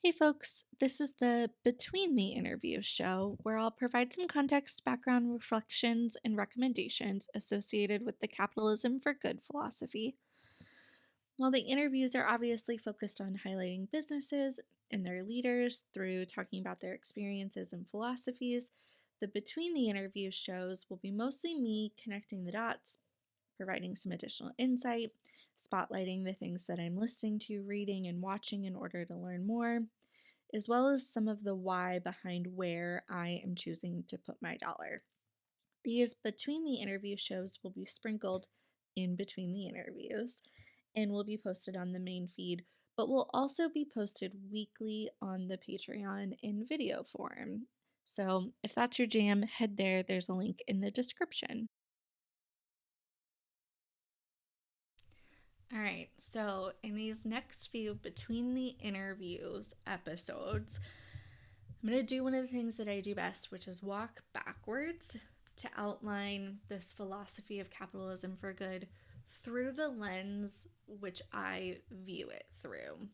Hey folks, this is the Between the Interviews show where I'll provide some context, background, reflections, and recommendations associated with the Capitalism for Good philosophy. While the interviews are obviously focused on highlighting businesses and their leaders through talking about their experiences and philosophies, the Between the Interviews shows will be mostly me connecting the dots, providing some additional insight, spotlighting the things that I'm listening to, reading, and watching in order to learn more, as well as some of the why behind where I am choosing to put my dollar. These Between the Interview shows will be sprinkled in between the interviews and will be posted on the main feed, but will also be posted weekly on the Patreon in video form. So if that's your jam, head there. There's a link in the description. All right, so in these next few Between the Interviews episodes, I'm going to do one of the things that I do best, which is walk backwards to outline this philosophy of capitalism for good through the lens which I view it through.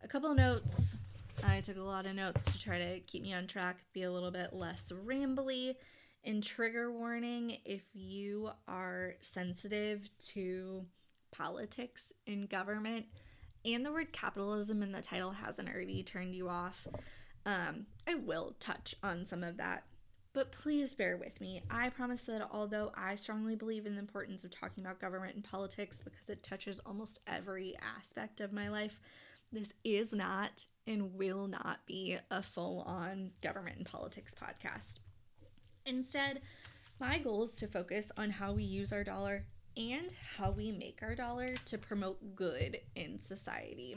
A couple of notes. I took a lot of notes to try to keep me on track, be a little bit less rambly. And trigger warning if you are sensitive to politics and government and the word capitalism in the title hasn't already turned you off, I will touch on some of that, but please bear with me. I promise that although I strongly believe in the importance of talking about government and politics because it touches almost every aspect of my life, this is not and will not be a full-on government and politics podcast. Instead, my goal is to focus on how we use our dollar and how we make our dollar to promote good in society.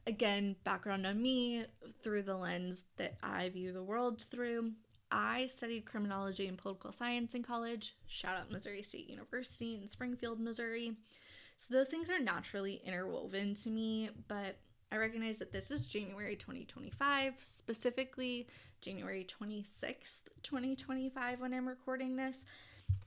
Again, background on me through the lens that I view the world through. I studied criminology and political science in college. Shout out Missouri State University in Springfield, Missouri. So those things are naturally interwoven to me, but I recognize that this is January 2025, specifically January 26th, 2025 when I'm recording this.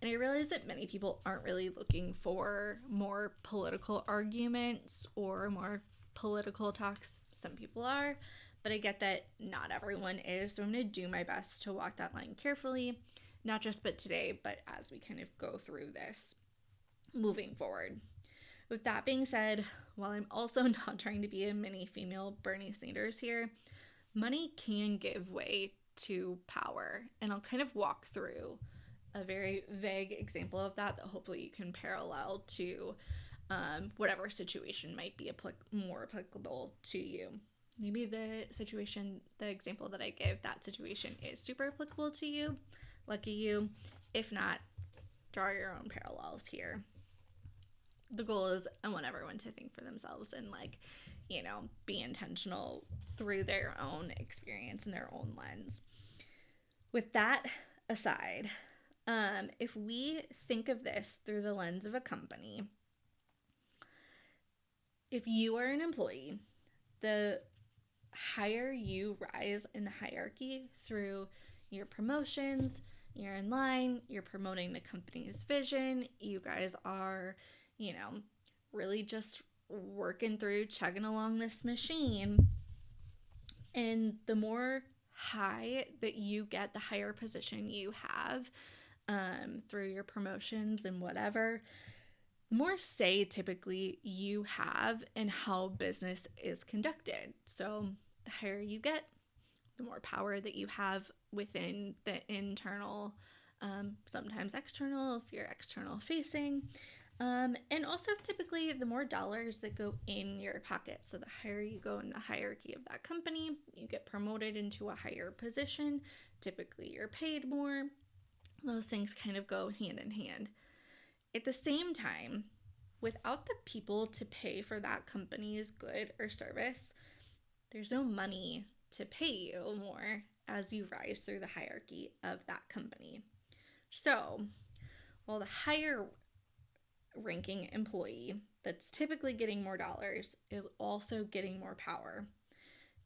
And I realize that many people aren't really looking for more political arguments or more political talks. Some people are, but I get that not everyone is. So I'm going to do my best to walk that line carefully, not just but today, but as we kind of go through this moving forward. With that being said, while I'm also not trying to be a mini female Bernie Sanders here, money can give way to power. And I'll kind of walk through a very vague example of that hopefully you can parallel to whatever situation might be more applicable to you. Maybe the example that I give, that situation is super applicable to you. Lucky you. If not, draw your own parallels here. The goal is I want everyone to think for themselves and be intentional through their own experience and their own lens. With that aside, if we think of this through the lens of a company, if you are an employee, the higher you rise in the hierarchy through your promotions, you're in line, you're promoting the company's vision, you guys are, really just working through, chugging along this machine. And the more high that you get, the higher position you have through your promotions and whatever, the more say typically you have in how business is conducted. So the higher you get, the more power that you have within the internal, sometimes external if you're external facing. And also typically the more dollars that go in your pocket. So the higher you go in the hierarchy of that company, you get promoted into a higher position. Typically you're paid more. Those things kind of go hand in hand. At the same time, without the people to pay for that company's good or service, there's no money to pay you more as you rise through the hierarchy of that company. So, while the higher ranking employee that's typically getting more dollars is also getting more power,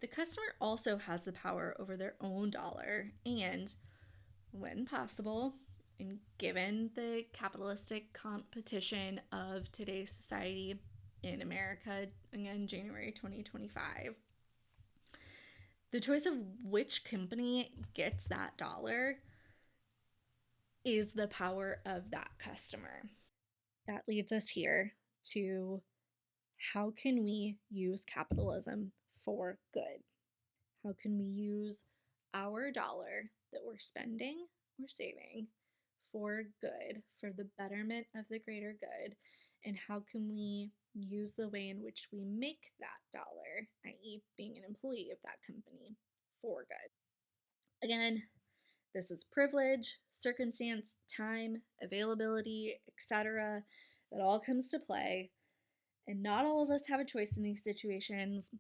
the customer also has the power over their own dollar and, when possible, and given the capitalistic competition of today's society, in America, again, January 2025. The choice of which company gets that dollar is the power of that customer. That leads us here to how can we use capitalism for good? How can we use our dollar that we're spending or saving for good, for the betterment of the greater good? And how can we use the way in which we make that dollar, i.e., being an employee of that company, for good? Again, this is privilege, circumstance, time, availability, etc. That all comes to play. And not all of us have a choice in these situations.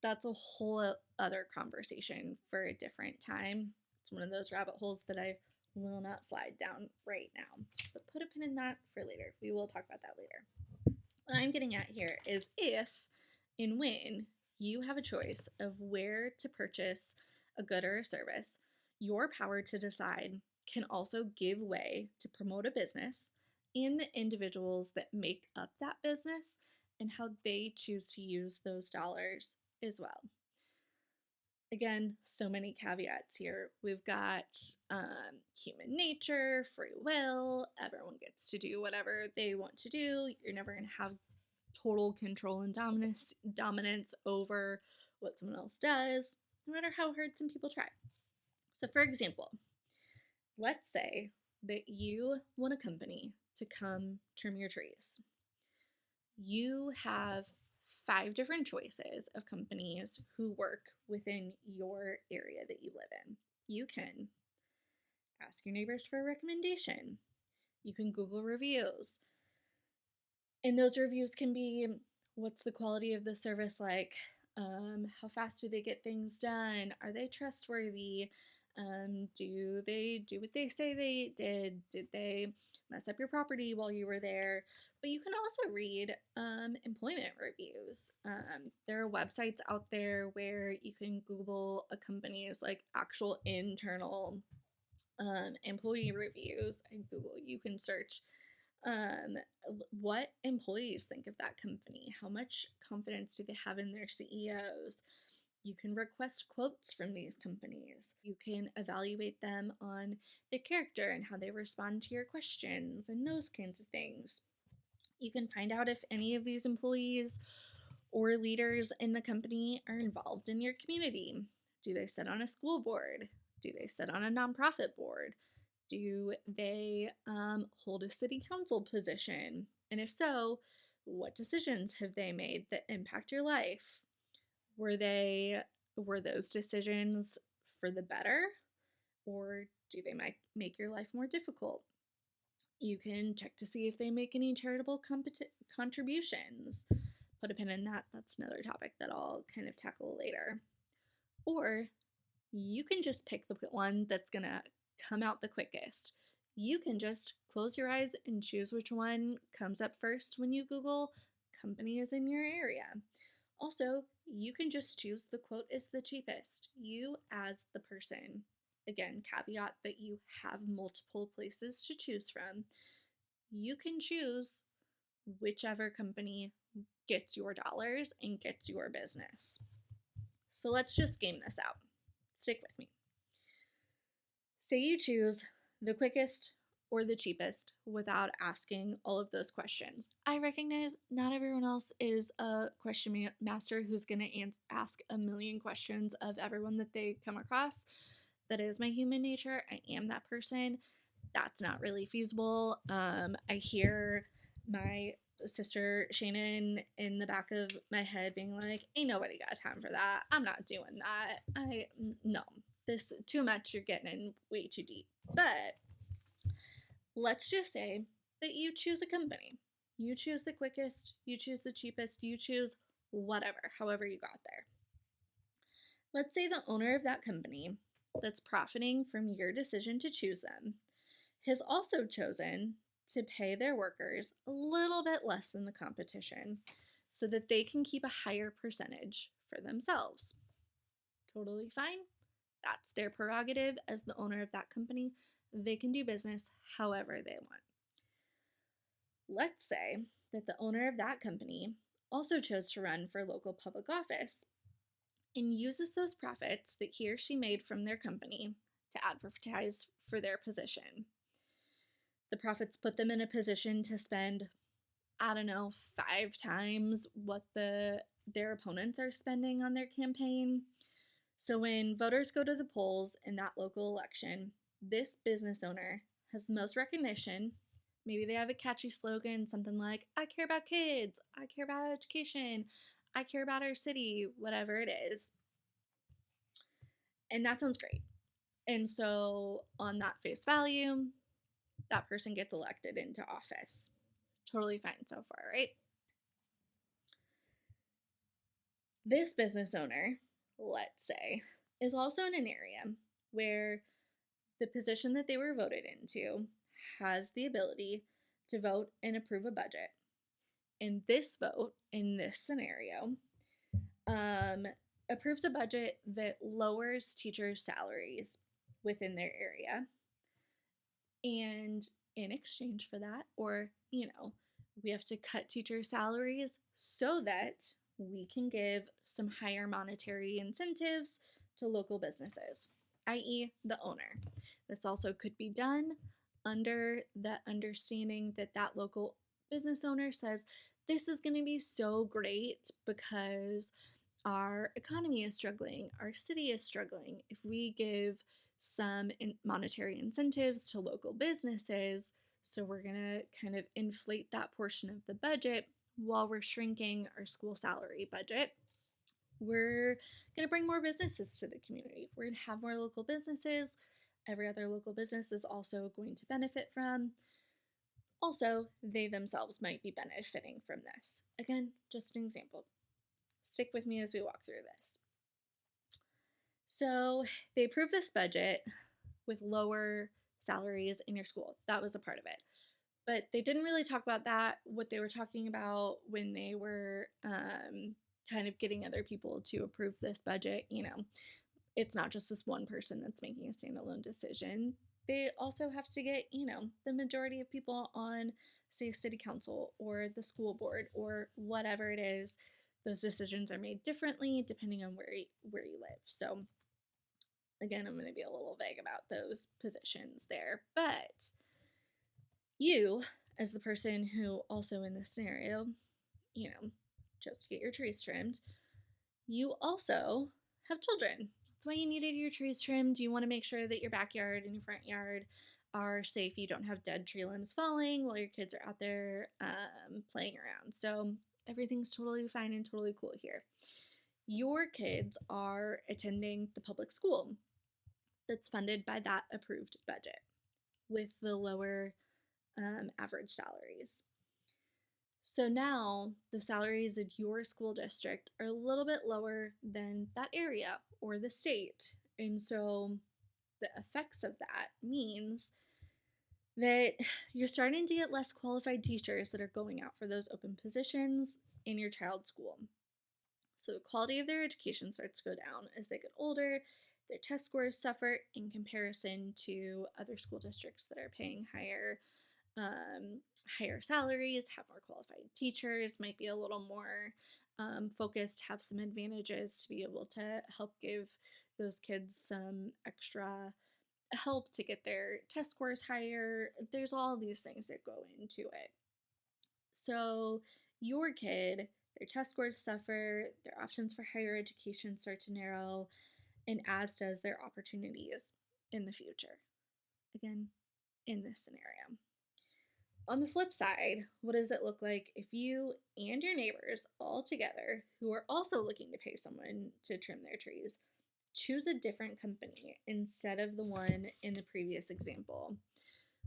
That's a whole other conversation for a different time. It's one of those rabbit holes that I will not slide down right now. But put a pin in that for later. We will talk about that later. What I'm getting at here is if and when you have a choice of where to purchase a good or a service, your power to decide can also give way to promote a business and the individuals that make up that business and how they choose to use those dollars as well. Again, so many caveats here. We've got human nature, free will, everyone gets to do whatever they want to do. You're never going to have total control and dominance over what someone else does, no matter how hard some people try. So, for example, let's say that you want a company to come trim your trees. You have 5 different choices of companies who work within your area that you live in. You can ask your neighbors for a recommendation. You can Google reviews. And those reviews can be, what's the quality of the service like? How fast do they get things done? Are they trustworthy? Do they do what they say they did? Did they mess up your property while you were there? But you can also read employment reviews. There are websites out there where you can Google a company's like actual internal employee reviews, and Google. You can search what employees think of that company. How much confidence do they have in their CEOs? You can request quotes from these companies. You can evaluate them on their character and how they respond to your questions and those kinds of things. You can find out if any of these employees or leaders in the company are involved in your community. Do they sit on a school board? Do they sit on a nonprofit board? Do they hold a city council position? And if so, what decisions have they made that impact your life? Were those decisions for the better, or do they make your life more difficult? You can check to see if they make any charitable contributions. Put a pin in that. That's another topic that I'll kind of tackle later. Or you can just pick the one that's going to come out the quickest. You can just close your eyes and choose which one comes up first when you Google companies in your area. Also, you can just choose the quote is the cheapest. You, as the person, again, caveat that you have multiple places to choose from, you can choose whichever company gets your dollars and gets your business. So let's just game this out. Stick with me. Say you choose the quickest or the cheapest without asking all of those questions. I recognize not everyone else is a question master who's going to ask a million questions of everyone that they come across. That is my human nature. I am that person. That's not really feasible. I hear my sister Shannon in the back of my head being like, ain't nobody got time for that. I'm not doing that. No, this too much. You're getting in way too deep. But let's just say that you choose a company. You choose the quickest, you choose the cheapest, you choose whatever, however you got there. Let's say the owner of that company that's profiting from your decision to choose them has also chosen to pay their workers a little bit less than the competition so that they can keep a higher percentage for themselves. Totally fine. That's their prerogative as the owner of that company. They can do business however they want. Let's say that the owner of that company also chose to run for local public office and uses those profits that he or she made from their company to advertise for their position. The profits put them in a position to spend, I don't know, 5 times what their opponents are spending on their campaign. So when voters go to the polls in that local election, this business owner has the most recognition. Maybe they have a catchy slogan, something like, I care about kids, I care about education, I care about our city, whatever it is. And that sounds great. And so, on that face value, that person gets elected into office. Totally fine so far, right? This business owner, let's say, is also in an area where the position that they were voted into has the ability to vote and approve a budget. And this vote, in this scenario, approves a budget that lowers teachers' salaries within their area. And in exchange for that, or, we have to cut teachers' salaries so that we can give some higher monetary incentives to local businesses, i.e., the owner. This also could be done under the understanding that that local business owner says, this is going to be so great because our economy is struggling, our city is struggling. If we give some monetary incentives to local businesses, so we're going to kind of inflate that portion of the budget while we're shrinking our school salary budget, we're going to bring more businesses to the community. We're going to have more local businesses. Every other local business is also going to benefit from. Also, they themselves might be benefiting from this. Again, just an example. Stick with me as we walk through this. So they approved this budget with lower salaries in your school. That was a part of it. But they didn't really talk about that. What they were talking about when they were kind of getting other people to approve this budget, it's not just this one person that's making a standalone decision. They also have to get, the majority of people on, say, city council or the school board or whatever it is. Those decisions are made differently depending on where you live. So again, I'm going to be a little vague about those positions there. But you, as the person who also in this scenario, chose to get your trees trimmed, you also have children. That's why you needed your trees trimmed. You want to make sure that your backyard and your front yard are safe. You don't have dead tree limbs falling while your kids are out there playing around. So everything's totally fine and totally cool here. Your kids are attending the public school that's funded by that approved budget with the lower average salaries. So now the salaries in your school district are a little bit lower than that area or the state. And so the effects of that means that you're starting to get less qualified teachers that are going out for those open positions in your child's school. So the quality of their education starts to go down as they get older. Their test scores suffer in comparison to other school districts that are paying higher salaries, have more qualified teachers, might be a little more focused, have some advantages to be able to help give those kids some extra help to get their test scores higher. There's all these things that go into it. So your kid, their test scores suffer, their options for higher education start to narrow, and as does their opportunities in the future. Again, in this scenario. On the flip side, what does it look like if you and your neighbors all together, who are also looking to pay someone to trim their trees, choose a different company instead of the one in the previous example?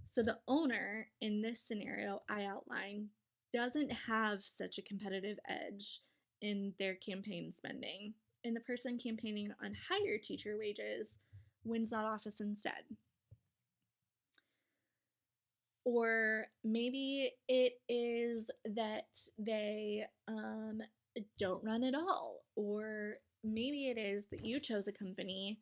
So the owner in this scenario I outlined doesn't have such a competitive edge in their campaign spending, and the person campaigning on higher teacher wages wins that office instead. Or maybe it is that they don't run at all. Or maybe it is that you chose a company,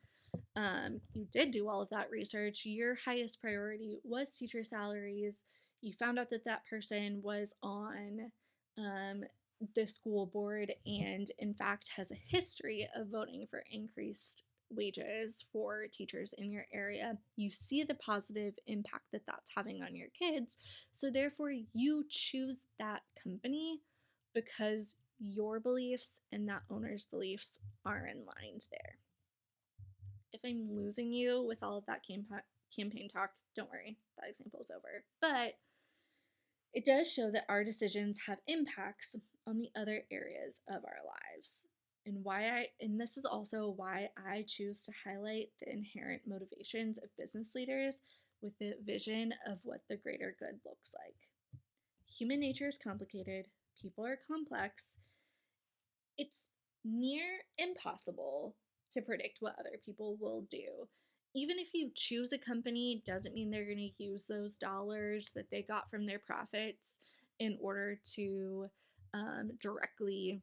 you did do all of that research, your highest priority was teacher salaries, you found out that that person was on the school board and, in fact, has a history of voting for increased wages for teachers in your area, you see the positive impact that that's having on your kids. So, therefore, you choose that company because your beliefs and that owner's beliefs are in line there. If I'm losing you with all of that campaign talk, don't worry, that example is over. But it does show that our decisions have impacts on the other areas of our lives. And this is also why I choose to highlight the inherent motivations of business leaders with the vision of what the greater good looks like. Human nature is complicated, people are complex. It's near impossible to predict what other people will do. Even if you choose a company, doesn't mean they're going to use those dollars that they got from their profits in order to directly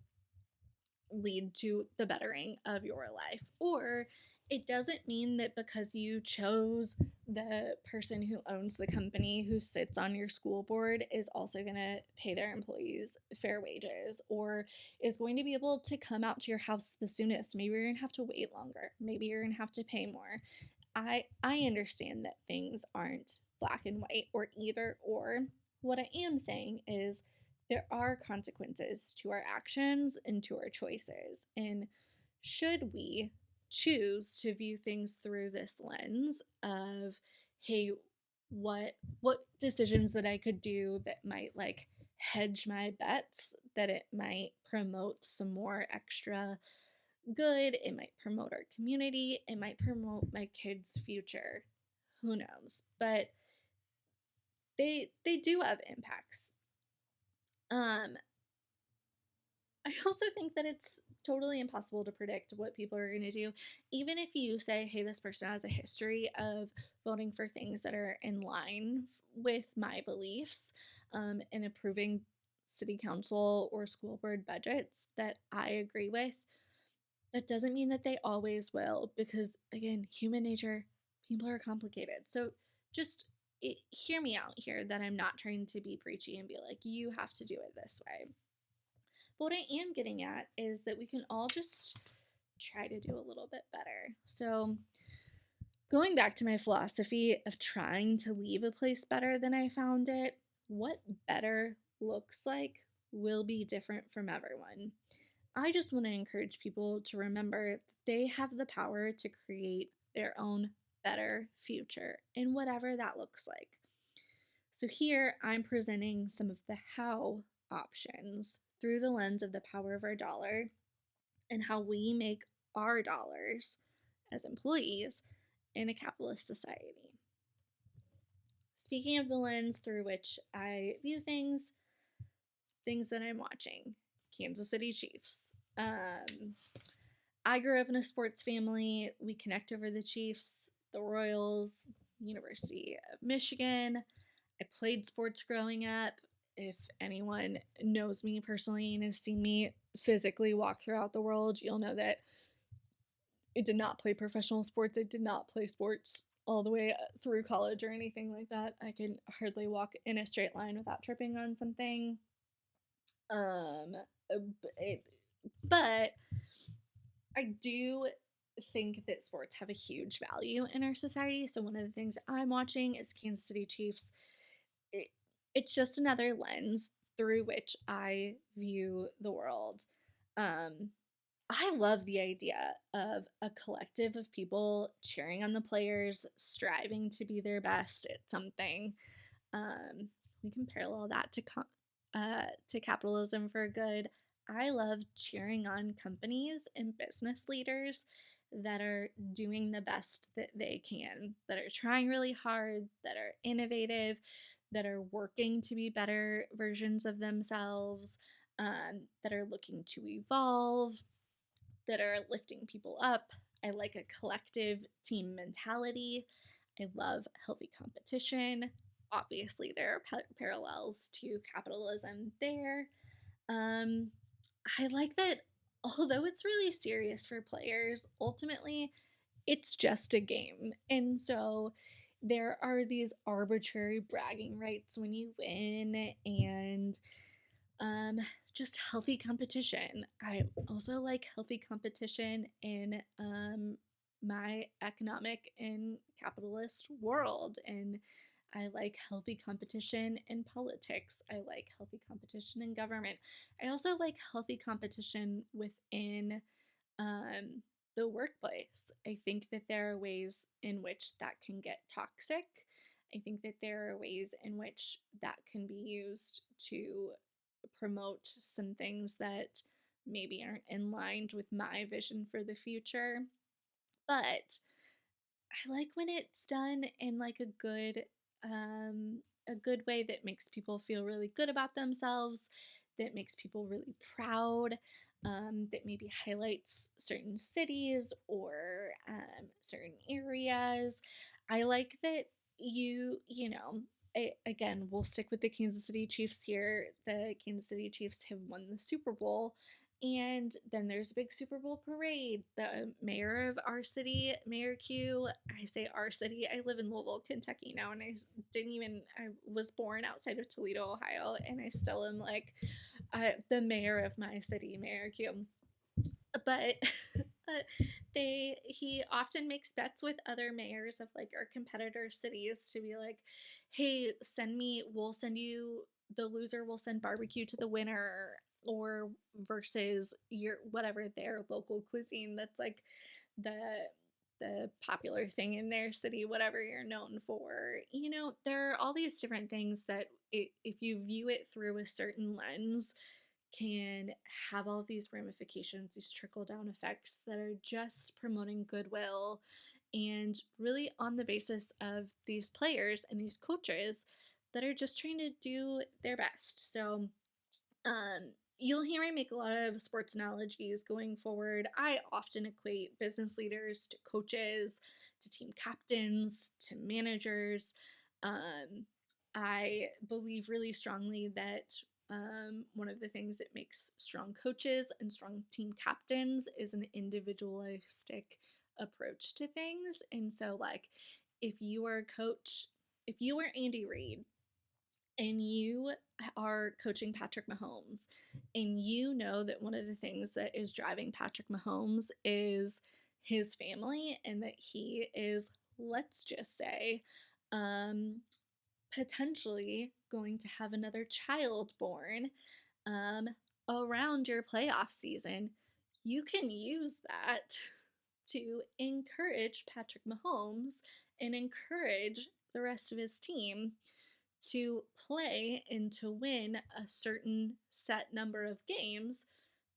lead to the bettering of your life. Or it doesn't mean that because you chose the person who owns the company who sits on your school board is also going to pay their employees fair wages or is going to be able to come out to your house the soonest. Maybe you're going to have to wait longer. Maybe you're going to have to pay more. I understand that things aren't black and white or either or. What I am saying is there are consequences to our actions and to our choices. And should we choose to view things through this lens of, hey, what decisions that I could do that might like hedge my bets, that it might promote some more extra good, it might promote our community, it might promote my kids' future. Who knows? But they do have impacts. I also think that it's totally impossible to predict what people are going to do. Even if you say, hey, this person has a history of voting for things that are in line with my beliefs and approving city council or school board budgets that I agree with, that doesn't mean that they always will because, again, human nature, people are complicated. So just hear me out here that I'm not trying to be preachy and be like, you have to do it this way. But what I am getting at is that we can all just try to do a little bit better. So, going back to my philosophy of trying to leave a place better than I found it, what better looks like will be different from everyone. I just want to encourage people to remember that they have the power to create their own better future in whatever that looks like. So here I'm presenting some of the how options through the lens of the power of our dollar and how we make our dollars as employees in a capitalist society. Speaking of the lens through which I view things that I'm watching, Kansas City Chiefs. I grew up in a sports family. We connect over the Chiefs, the Royals, University of Michigan. I played sports growing up. If anyone knows me personally and has seen me physically walk throughout the world, you'll know that I did not play professional sports. I did not play sports all the way through college or anything like that. I can hardly walk in a straight line without tripping on something. But I do think that sports have a huge value in our society. So one of the things I'm watching is Kansas City Chiefs. It's just another lens through which I view the world. I love the idea of a collective of people cheering on the players, striving to be their best at something. We can parallel that to capitalism for good. I love cheering on companies and business leaders that are doing the best that they can, that are trying really hard, that are innovative, that are working to be better versions of themselves, that are looking to evolve, that are lifting people up. I like a collective team mentality. I love healthy competition. Obviously, there are parallels to capitalism there. I like that although it's really serious for players, ultimately it's just a game. And so there are these arbitrary bragging rights when you win and just healthy competition. I also like healthy competition in my economic and capitalist world. And I like healthy competition in politics. I like healthy competition in government. I also like healthy competition within um, the workplace. I think that there are ways in which that can get toxic. I think that there are ways in which that can be used to promote some things that maybe aren't in line with my vision for the future. But I like when it's done in like a good way that makes people feel really good about themselves, that makes people really proud, that maybe highlights certain cities or certain areas. I like that you know, again, we'll stick with the Kansas City Chiefs here. The Kansas City Chiefs have won the Super Bowl, and then there's a big Super Bowl parade. The mayor of our city, Mayor Q, I say our city, I live in Louisville, Kentucky now, and I was born outside of Toledo, Ohio, and I still am like the mayor of my city, Mayor Q. But he often makes bets with other mayors of like our competitor cities to be like, hey, we'll send you, the loser will send barbecue to the winner, or versus your whatever their local cuisine that's like the popular thing in their city, whatever you're known for. There are all these different things that if you view it through a certain lens, can have all of these ramifications, these trickle down effects that are just promoting goodwill, and really on the basis of these players and these coaches that are just trying to do their best. So, you'll hear me make a lot of sports analogies going forward. I often equate business leaders to coaches, to team captains, to managers. Um, I believe really strongly that one of the things that makes strong coaches and strong team captains is an individualistic approach to things. And so, like, if you are a coach, if you are Andy Reid and you are coaching Patrick Mahomes, and you know that one of the things that is driving Patrick Mahomes is his family, and that he is, let's just say, um, potentially going to have another child born um, around your playoff season, you can use that to encourage Patrick Mahomes and encourage the rest of his team to play and to win a certain set number of games,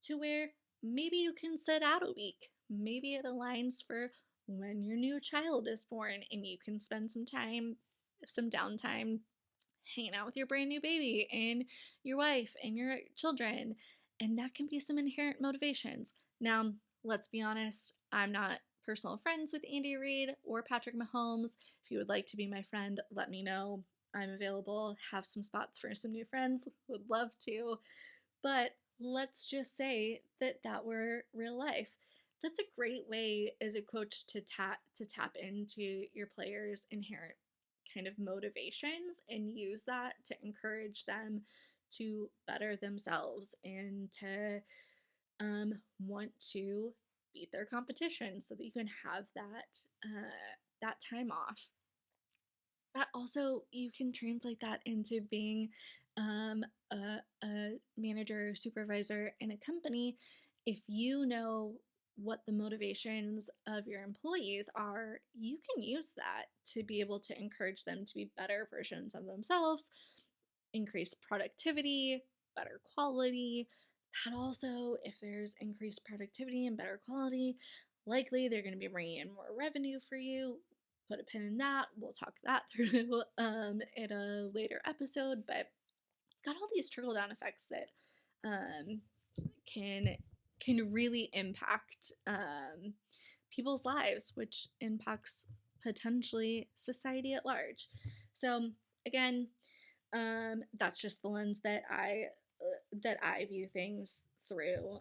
to where maybe you can sit out a week. Maybe it aligns for when your new child is born and you can spend some downtime hanging out with your brand new baby and your wife and your children. And that can be some inherent motivations. Now, let's be honest, I'm not personal friends with Andy Reid or Patrick Mahomes. If you would like to be my friend, let me know. I'm available, have some spots for some new friends, would love to. But let's just say that that were real life. That's a great way as a coach to tap into your players' inherent kind of motivations and use that to encourage them to better themselves and to want to beat their competition so that you can have that time off. That also, you can translate that into being um, a manager or supervisor in a company. If you know what the motivations of your employees are, you can use that to be able to encourage them to be better versions of themselves, increase productivity, better quality. That also, if there's increased productivity and better quality, likely they're going to be bringing in more revenue for you. Put a pin in that. We'll talk that through in a later episode, but it's got all these trickle down effects that um, can really impact people's lives, which impacts potentially society at large. So again, that's just the lens that I view things through.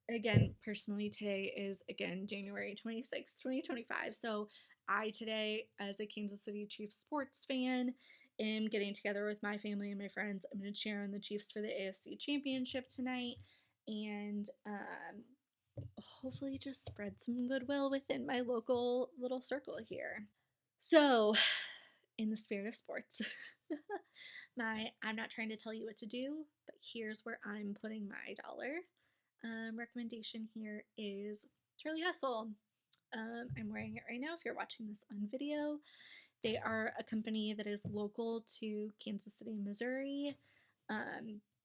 Again, personally, today is again January 26th, 2025. So I today, as a Kansas City Chiefs sports fan, am getting together with my family and my friends. I'm going to cheer on the Chiefs for the AFC Championship tonight, and hopefully just spread some goodwill within my local little circle here. So, in the spirit of sports, I'm not trying to tell you what to do, but here's where I'm putting my dollar. Recommendation here is Charlie Hustle. I'm wearing it right now if you're watching this on video. They are a company that is local to Kansas City, Missouri.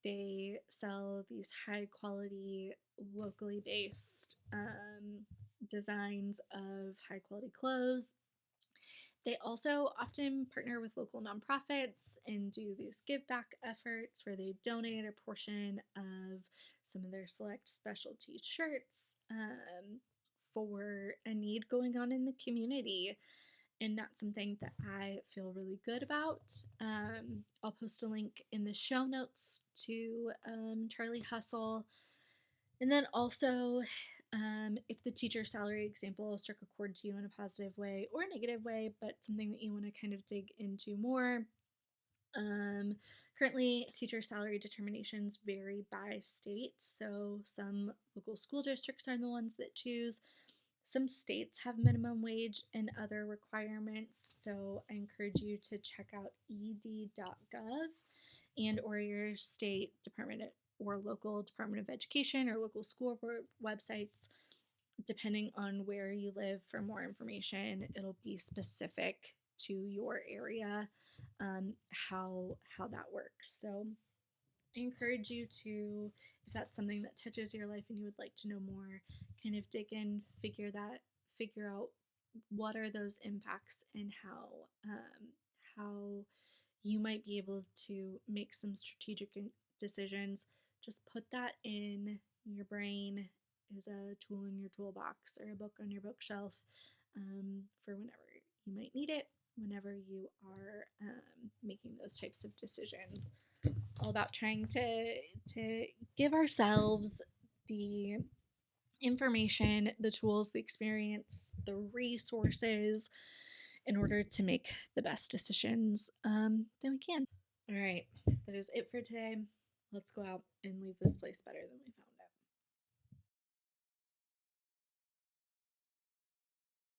They sell these high quality, locally based designs of high quality clothes. They also often partner with local nonprofits and do these give back efforts where they donate a portion of some of their select specialty shirts for a need going on in the community. And that's something that I feel really good about. I'll post a link in the show notes to Charlie Hustle. And then also, if the teacher salary example struck a chord to you in a positive way or a negative way, but something that you want to kind of dig into more, currently teacher salary determinations vary by state. So some local school districts are the ones that choose. Some states have minimum wage and other requirements. So I encourage you to check out ed.gov and or your state department or local Department of Education or local school board websites, depending on where you live, for more information. It'll be specific to your area, how that works. So I encourage you to, if that's something that touches your life and you would like to know more, kind of dig in, figure out what are those impacts and how you might be able to make some strategic decisions. Just put that in your brain as a tool in your toolbox or a book on your bookshelf for whenever you might need it, whenever you are making those types of decisions. All about trying to give ourselves the information, the tools, the experience, the resources in order to make the best decisions that we can. All right, that is it for today. Let's go out and leave this place better than we found.